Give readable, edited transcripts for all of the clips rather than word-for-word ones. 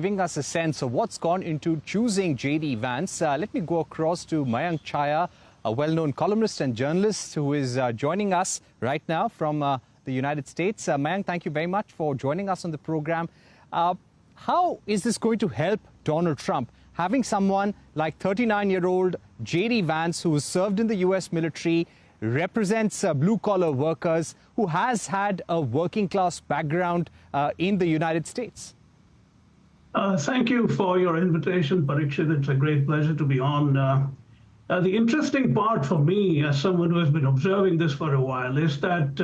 Giving us a sense of what's gone into choosing J.D. Vance. Let me go across to Mayank Chaya, a well-known columnist and journalist who is joining us right now from the United States. Mayank, thank you very much for joining us on the program. How is this going to help Donald Trump? Having someone like 39-year-old J.D. Vance, who served in the U.S. military, represents blue-collar workers, who has had a working-class background in the United States. Thank you for your invitation, Parikishit. It's a great pleasure to be on. The interesting part for me, as someone who has been observing this for a while, is that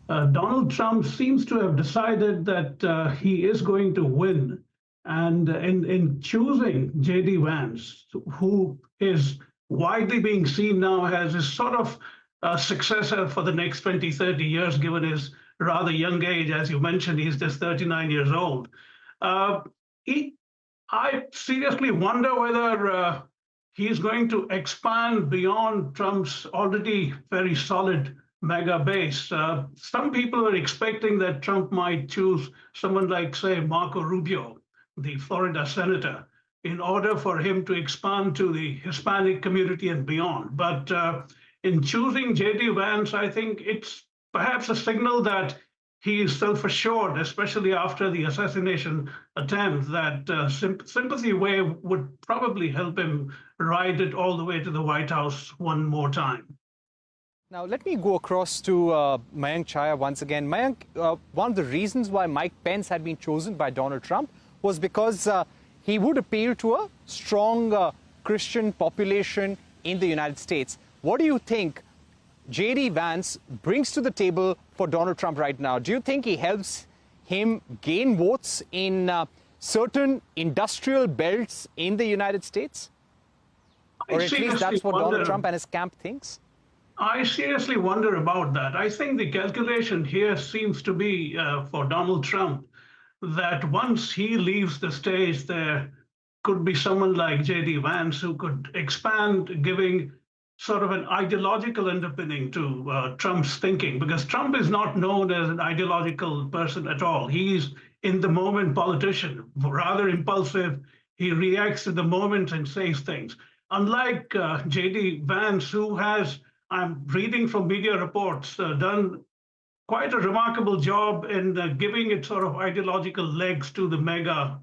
Donald Trump seems to have decided that he is going to win. And in choosing J.D. Vance, who is widely being seen now as a sort of successor for the next 20, 30 years, given his rather young age, as you mentioned, he's just 39 years old. I seriously wonder whether he's going to expand beyond Trump's already very solid mega base. Some people are expecting that Trump might choose someone like, say, Marco Rubio, the Florida senator, in order for him to expand to the Hispanic community and beyond. But in choosing J.D. Vance, I think it's perhaps a signal that he is self-assured, especially after the assassination attempt, that sympathy wave would probably help him ride it all the way to the White House one more time. Now, let me go across to Mayank Chaya once again. Mayank, one of the reasons why Mike Pence had been chosen by Donald Trump was because he would appeal to a strong Christian population in the United States. What do you think J.D. Vance brings to the table for Donald Trump right now? Do you think he helps him gain votes in certain industrial belts in the United States? Or at least that's what Donald Trump and his camp thinks? I seriously wonder about that. I think the calculation here seems to be for Donald Trump that once he leaves the stage, there could be someone like J.D. Vance who could expand, giving sort of an ideological underpinning to Trump's thinking, because Trump is not known as an ideological person at all. He's in the moment politician, rather impulsive. He reacts to the moment and says things. Unlike J.D. Vance, who has, I'm reading from media reports, done quite a remarkable job in giving it sort of ideological legs to the mega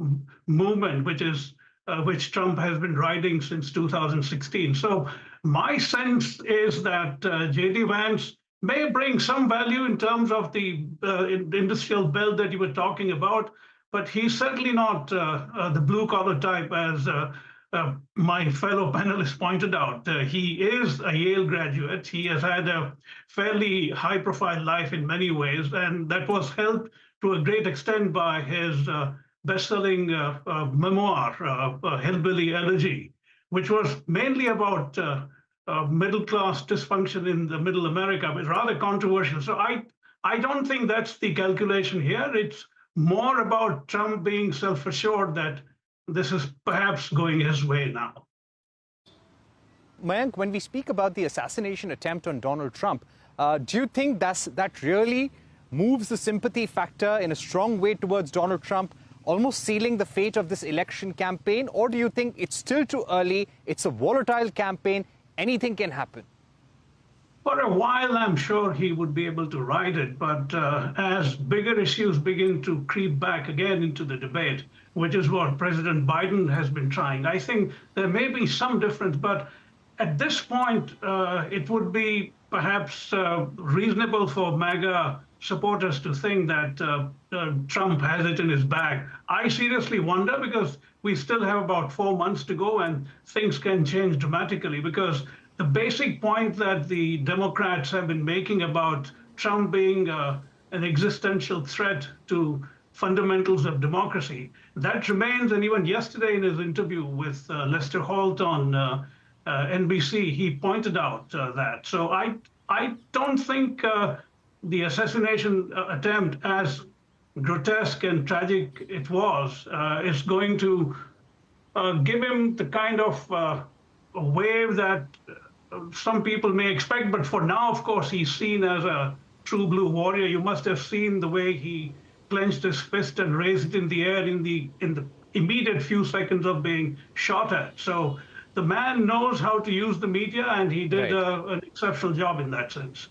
movement, which Trump has been riding since 2016. So my sense is that J.D. Vance may bring some value in terms of the industrial belt that you were talking about, but he's certainly not the blue-collar type, as my fellow panelists pointed out. He is a Yale graduate. He has had a fairly high-profile life in many ways, and that was helped to a great extent by his best-selling memoir, Hillbilly Elegy, which was mainly about middle-class dysfunction in the middle America. It was rather controversial. So I don't think that's the calculation here. It's more about Trump being self-assured that this is perhaps going his way now. Mayank, when we speak about the assassination attempt on Donald Trump, do you think that really moves the sympathy factor in a strong way towards Donald Trump, almost sealing the fate of this election campaign? Or do you think it's still too early, it's a volatile campaign, anything can happen? For a while, I'm sure he would be able to ride it, but as bigger issues begin to creep back again into the debate, which is what President Biden has been trying, I think there may be some difference, but at this point, it would be perhaps reasonable for MAGA supporters to think that Trump has it in his bag. I seriously wonder, because we still have about 4 months to go and things can change dramatically, because the basic point that the Democrats have been making about Trump being an existential threat to fundamentals of democracy, that remains. And even yesterday in his interview with Lester Holt on NBC, he pointed out that. So I don't think the assassination attempt, as grotesque and tragic it was, is going to give him the kind of wave that some people may expect. But for now, of course, he's seen as a true blue warrior. You must have seen the way he clenched his fist and raised it in the air in the immediate few seconds of being shot at. So the man knows how to use the media, and he did Right. an exceptional job in that sense.